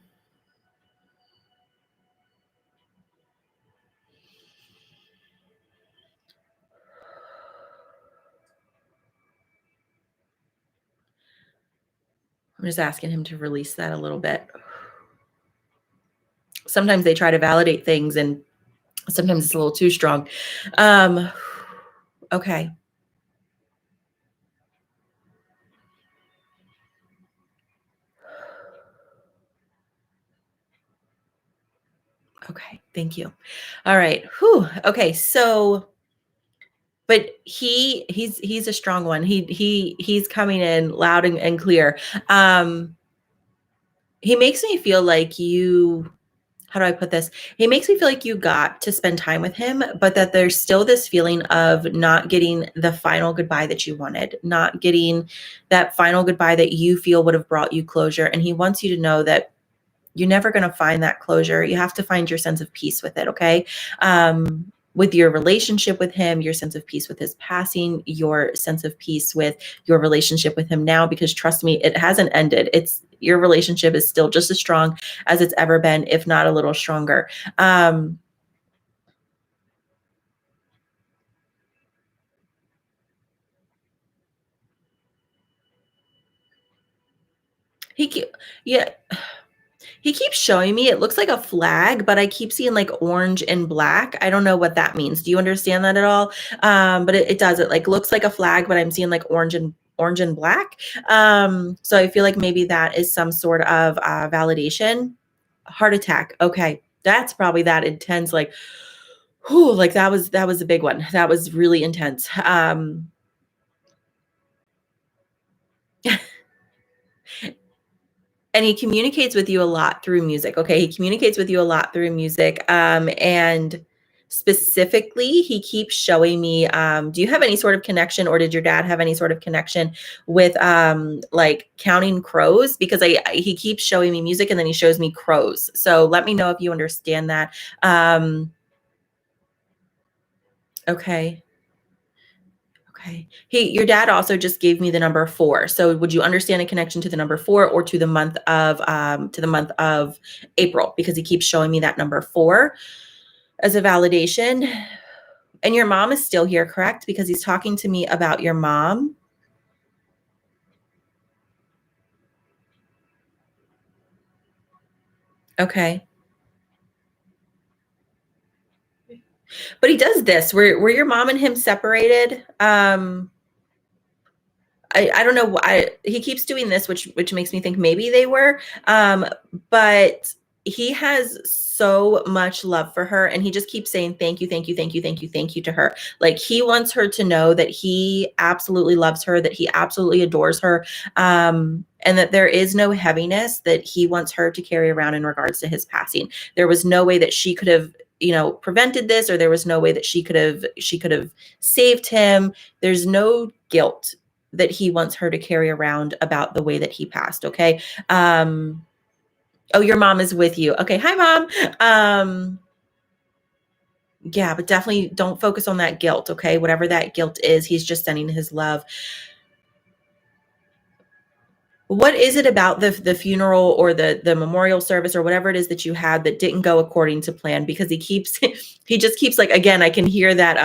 I'm just asking him to release that a little bit. Sometimes they try to validate things and sometimes it's a little too strong. Okay. Okay. Thank you. All right. Whew. Okay. So, but he's a strong one. He's coming in loud and clear. Um, he makes me feel like you, how do I put this? He makes me feel like you got to spend time with him, but that there's still this feeling of not getting the final goodbye that you wanted, not getting that final goodbye that you feel would have brought you closure. And he wants you to know that you're never going to find that closure. You have to find your sense of peace with it. Okay. With your relationship with him, your sense of peace with his passing, your sense of peace with your relationship with him now, because trust me, it hasn't ended. It's your relationship is still just as strong as it's ever been, if not a little stronger. He, yeah, he keeps showing me, it looks like a flag, but I keep seeing like orange and black. I don't know what that means. Do you understand that at all? But it does. It like looks like a flag, but I'm seeing like orange and black. So I feel like maybe that is some sort of validation. Heart attack. Okay, that's probably that intense. Like, whew, like that was a big one. That was really intense. And he communicates with you a lot through music. Okay, he communicates with you a lot through music. And specifically, he keeps showing me. Do you have any sort of connection, or did your dad have any sort of connection with like counting crows? Because he keeps showing me music, and then he shows me crows. So let me know if you understand that. Okay. Okay. Your dad also just gave me the number 4. So would you understand a connection to the number 4 or to the month of April? Because he keeps showing me that number 4 as a validation. And your mom is still here, correct? Because he's talking to me about your mom. Okay. But he does this. Were your mom and him separated? I don't know why he keeps doing this, which makes me think maybe they were. But he has so much love for her, and he just keeps saying thank you, thank you, thank you, thank you, thank you to her. Like he wants her to know that he absolutely loves her, that he absolutely adores her, and that there is no heaviness that he wants her to carry around in regards to his passing. There was no way that she could have, prevented this, or there was no way that she could have saved him. There's no guilt that he wants her to carry around about the way that he passed. Okay. Oh, your mom is with you. Okay. Hi, mom. Yeah, but definitely don't focus on that guilt. Okay. Whatever that guilt is, he's just sending his love. What is it about the funeral or the memorial service or whatever it is that you had that didn't go according to plan? Because he keeps, he just keeps like, again, I can hear that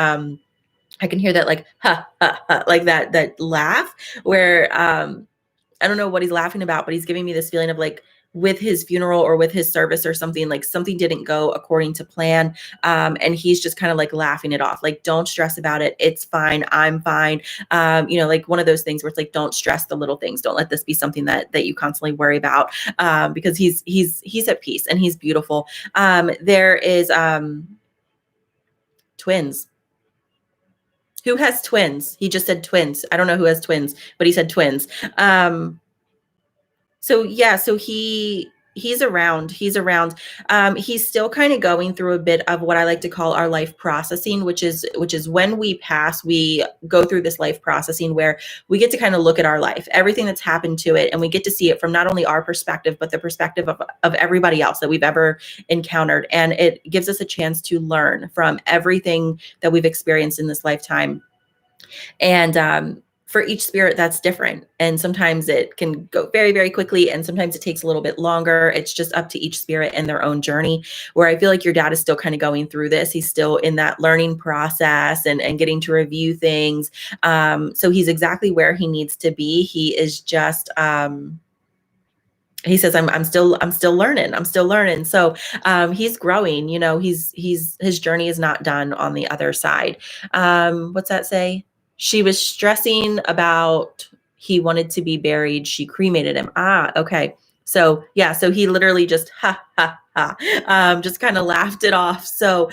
like, ha, ha, ha, like that laugh where, I don't know what he's laughing about, but he's giving me this feeling of like with his funeral or with his service or something, like something didn't go according to plan. And he's just kind of like laughing it off. Like, don't stress about it. It's fine. I'm fine. Like one of those things where it's like, don't stress the little things. Don't let this be something that you constantly worry about. Because he's at peace and he's beautiful. There is, twins. Who has twins? He just said twins. I don't know who has twins, but he said twins. So yeah, so he's around. He's around. He's still kind of going through a bit of what I like to call our life processing, which is when we pass, we go through this life processing where we get to kind of look at our life, everything that's happened to it, and we get to see it from not only our perspective, but the perspective of everybody else that we've ever encountered. And it gives us a chance to learn from everything that we've experienced in this lifetime. And for each spirit, that's different. And sometimes it can go very, very quickly. And sometimes it takes a little bit longer. It's just up to each spirit and their own journey, where I feel like your dad is still kind of going through this. He's still in that learning process and getting to review things. So he's exactly where he needs to be. He is just, he says, I'm still learning. I'm still learning. So, he's growing, his journey is not done on the other side. What's that say? She was stressing about he wanted to be buried. She cremated him. Ah, okay. So yeah, so he literally just just kind of laughed it off. So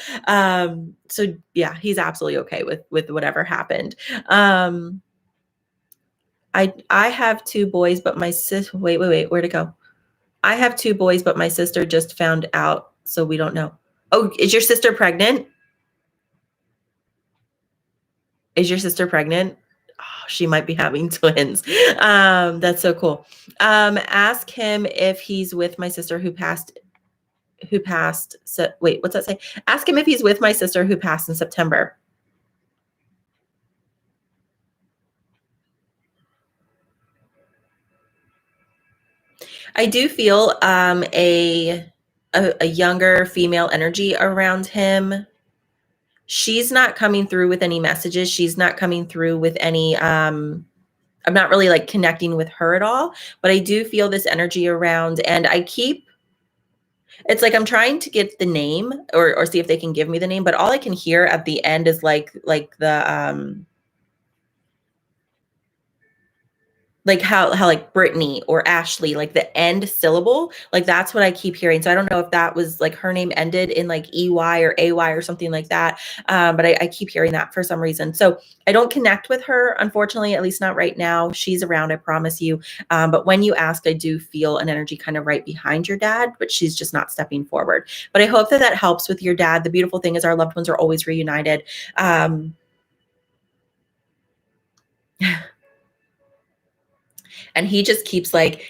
yeah, he's absolutely okay with whatever happened. I have two boys, but my sis. Wait, where'd it go? I have two boys, but my sister just found out, so we don't know. Oh, is your sister pregnant? Is your sister pregnant? Oh, she might be having twins. That's so cool. Ask him if he's with my sister who passed. So, wait, what's that say? Ask him if he's with my sister who passed in September. I do feel a younger female energy around him. She's not coming through with any messages. She's not coming through with any I'm not really like connecting with her at all, but I do feel this energy around, and it's like I'm trying to get the name or see if they can give me the name, but all I can hear at the end is like like how like Brittany or Ashley, like the end syllable, like that's what I keep hearing. So I don't know if that was like her name ended in like EY or AY or something like that. But I keep hearing that for some reason. So I don't connect with her, unfortunately, at least not right now. She's around, I promise you. But when you ask, I do feel an energy kind of right behind your dad, but she's just not stepping forward. But I hope that helps with your dad. The beautiful thing is our loved ones are always reunited. And he just keeps like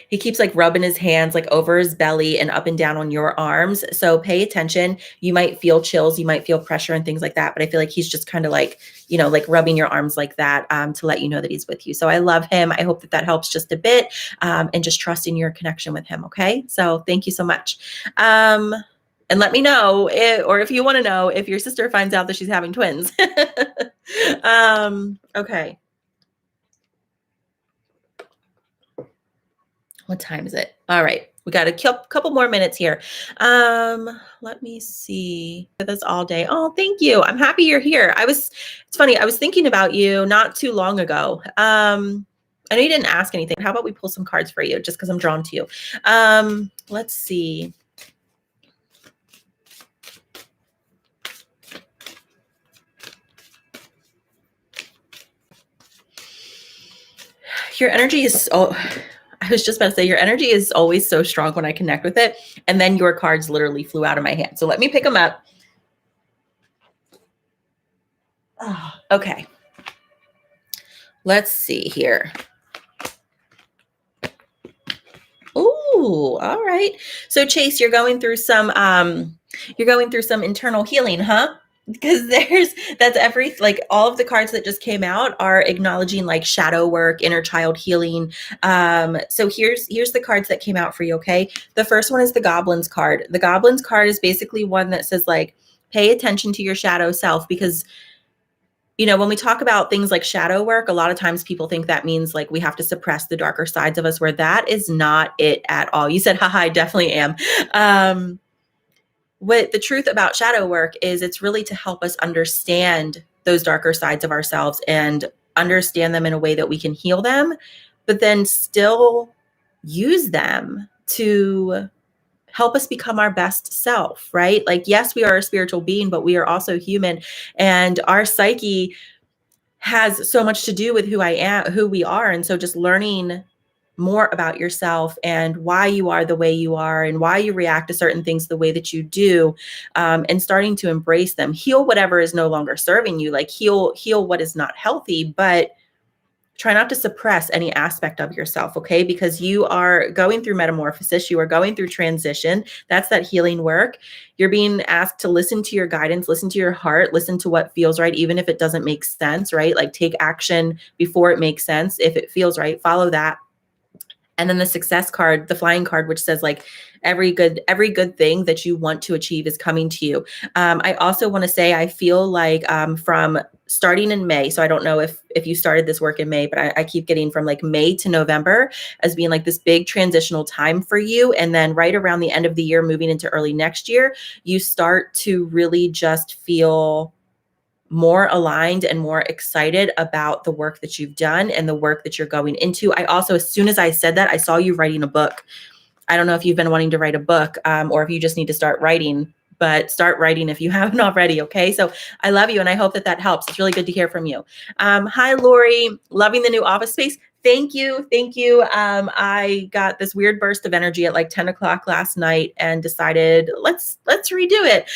rubbing his hands like over his belly and up and down on your arms. So pay attention. You might feel chills, you might feel pressure and things like that, but I feel like he's just kind of like, like rubbing your arms like that, to let you know that he's with you. So I love him. I hope that helps just a bit, and just trust in your connection with him. Okay, so thank you so much. And let me know or if you want to know if your sister finds out that she's having twins. Okay. What time is it? All right. We got a couple more minutes here. Let me see. That's all day. Oh, thank you. I'm happy you're here. It's funny. I was thinking about you not too long ago. I know you didn't ask anything. How about we pull some cards for you just because I'm drawn to you? Let's see. Your energy is so, I was just about to say, your energy is always so strong when I connect with it. And then your cards literally flew out of my hand. So let me pick them up. Oh, okay. Let's see here. Ooh, Ooh, all right. So Chase, you're going through some internal healing, huh? Because that's every, like, all of the cards that just came out are acknowledging like shadow work, inner child healing. So here's the cards that came out for you, okay? The first one is the Goblins card. The Goblins card is basically one that says like, pay attention to your shadow self, because when we talk about things like shadow work, a lot of times people think that means like we have to suppress the darker sides of us, where that is not it at all. You said, haha, I definitely am. What the truth about shadow work is, it's really to help us understand those darker sides of ourselves and understand them in a way that we can heal them, but then still use them to help us become our best self, right? Like, yes, we are a spiritual being, but we are also human, and our psyche has so much to do with who we are. And so just learning more about yourself and why you are the way you are and why you react to certain things the way that you do, and starting to embrace them, heal whatever is no longer serving you, like heal what is not healthy, but try not to suppress any aspect of yourself, okay? Because you are going through metamorphosis, you are going through transition. That's that healing work. You're being asked to listen to your guidance, listen to your heart, listen to what feels right, even if it doesn't make sense, right? Like, take action before it makes sense. If it feels right, follow that. And then the success card, the flying card, which says like every good thing that you want to achieve is coming to you. I also want to say, I feel like from starting in May, so I don't know if you started this work in May, but I keep getting from like May to November as being like this big transitional time for you. And then right around the end of the year, moving into early next year, you start to really just feel more aligned and more excited about the work that you've done and the work that you're going into. I also, as soon as I said that, I saw you writing a book. I don't know if you've been wanting to write a book, or if you just need to start writing, but start writing if you haven't already. Okay. So I love you, and I hope that helps. It's really good to hear from you. Hi, Lori. Loving the new office space. Thank you. Thank you. I got this weird burst of energy at like 10 o'clock last night and decided let's redo it.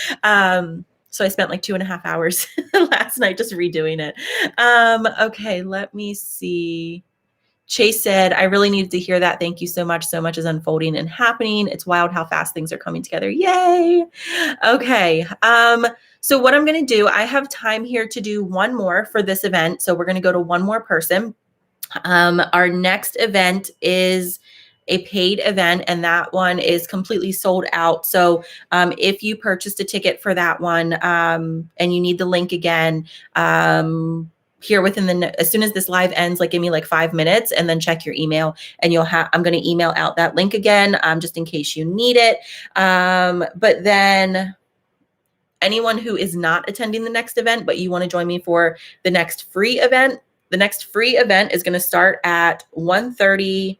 So I spent like 2.5 hours last night just redoing it. Okay, let me see. Chase said, I really needed to hear that. Thank you so much. So much is unfolding and happening. It's wild how fast things are coming together. Yay. Okay. So what I'm going to do, I have time here to do one more for this event. So we're going to go to one more person. Our next event is a paid event, and that one is completely sold out. So if you purchased a ticket for that one, and you need the link again, here within as soon as this live ends, like give me like 5 minutes and then check your email, and I'm going to email out that link again, just in case you need it. But then anyone who is not attending the next event, but you want to join me for the next free event, the next free event is going to start at 1:30.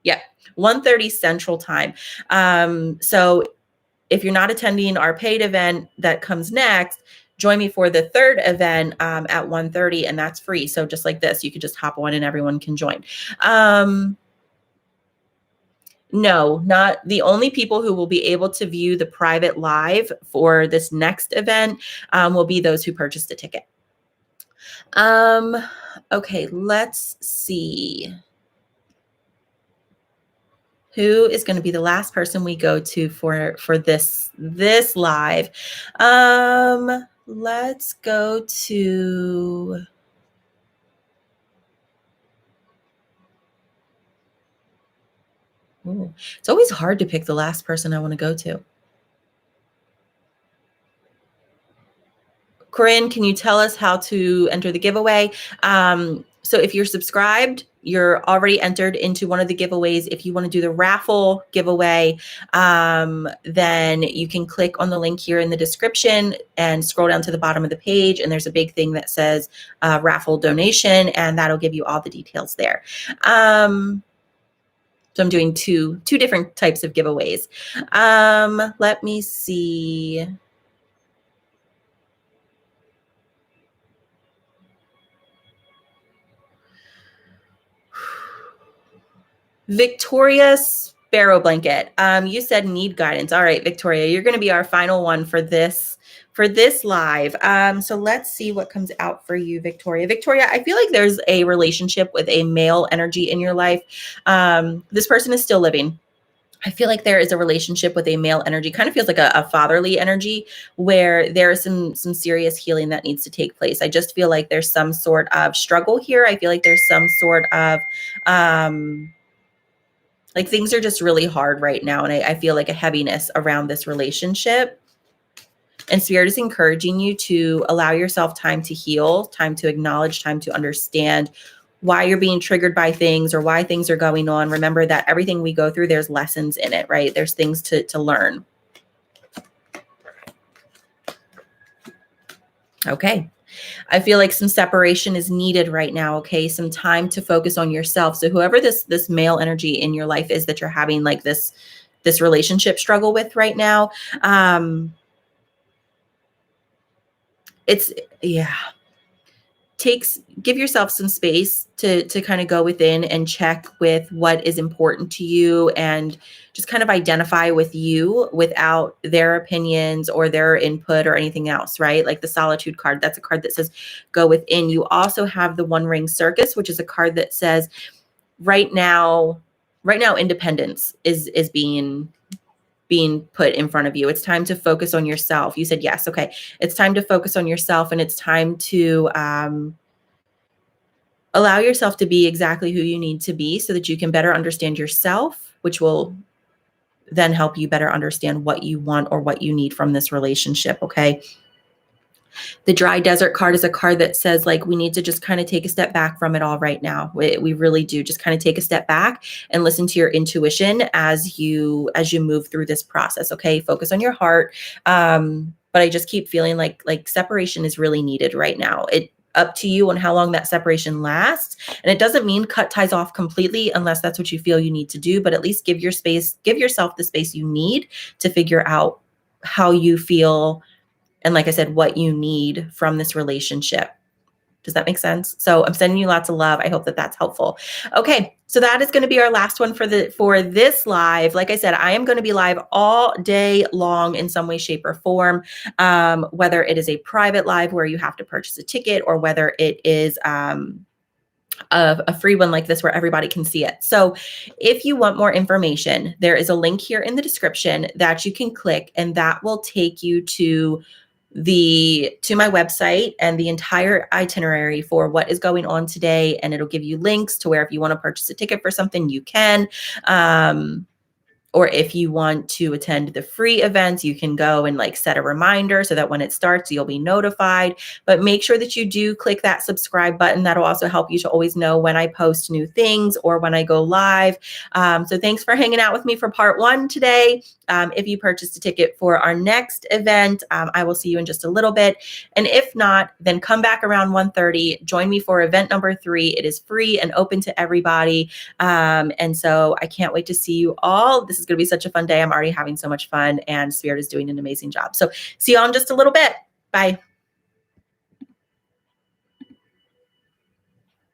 Yeah, 1:30 Central Time. So if you're not attending our paid event that comes next, join me for the third event at 1:30, and that's free. So just like this, you could just hop on and everyone can join. No, not the only people who will be able to view the private live for this next event will be those who purchased a ticket. Okay, let's see. Who is going to be the last person we go to for this live? Let's go to it's always hard to pick the last person I want to go to. Corinne, can you tell us how to enter the giveaway? So if you're subscribed, you're already entered into one of the giveaways. If you want to do the raffle giveaway, then you can click on the link here in the description and scroll down to the bottom of the page. And there's a big thing that says raffle donation, and that'll give you all the details there. So I'm doing two different types of giveaways. Let me see. Victoria Sparrow Blanket. You said need guidance. All right, Victoria, you're going to be our final one for this live. So let's see what comes out for you, Victoria. Victoria, I feel like there's a relationship with a male energy in your life. This person is still living. I feel like there is a relationship with a male energy, kind of feels like a fatherly energy, where there is some serious healing that needs to take place. I just feel like there's some sort of struggle here. I feel like there's some sort of like things are just really hard right now. And I feel like a heaviness around this relationship. And Spirit is encouraging you to allow yourself time to heal, time to acknowledge, time to understand why you're being triggered by things or why things are going on. Remember that everything we go through, there's lessons in it, right? There's things to learn. Okay. I feel like some separation is needed right now. Okay. Some time to focus on yourself. So whoever this male energy in your life is that you're having like this relationship struggle with right now, it's, yeah, give yourself some space to kind of go within and check with what is important to you, and just kind of identify with you without their opinions or their input or anything else, right? Like the Solitude card, that's a card that says go within. You also have the One Ring Circus, which is a card that says right now independence is being put in front of you. It's time to focus on yourself. You said yes. Okay. It's time to focus on yourself, and it's time to allow yourself to be exactly who you need to be so that you can better understand yourself, which will then help you better understand what you want or what you need from this relationship. Okay. The Dry Desert card is a card that says like we need to just kind of take a step back from it all right now. We really do just kind of take a step back and listen to your intuition as you move through this process. Okay. Focus on your heart. But I just keep feeling like separation is really needed right now. It up to you on how long that separation lasts. And it doesn't mean cut ties off completely unless that's what you feel you need to do, but at least give yourself the space you need to figure out how you feel. And like I said, what you need from this relationship. Does that make sense? So I'm sending you lots of love. I hope that that's helpful. Okay. So that is going to be our last one for this live. Like I said, I am going to be live all day long in some way, shape, or form. Whether it is a private live where you have to purchase a ticket, or whether it is, a free one like this where everybody can see it. So if you want more information, there is a link here in the description that you can click, and that will take you to my website and the entire itinerary for what is going on today. And it'll give you links to where if you want to purchase a ticket for something, you can. Or if you want to attend the free events, you can go and like set a reminder so that when it starts, you'll be notified. But make sure that you do click that subscribe button. That'll also help you to always know when I post new things or when I go live. So thanks for hanging out with me for part 1 today. If you purchased a ticket for our next event, I will see you in just a little bit. And if not, then come back around 1:30. Join me for event number 3. It is free and open to everybody. And so I can't wait to see you all. This is going to be such a fun day. I'm already having so much fun, and Spirit is doing an amazing job. So see you all in just a little bit. Bye.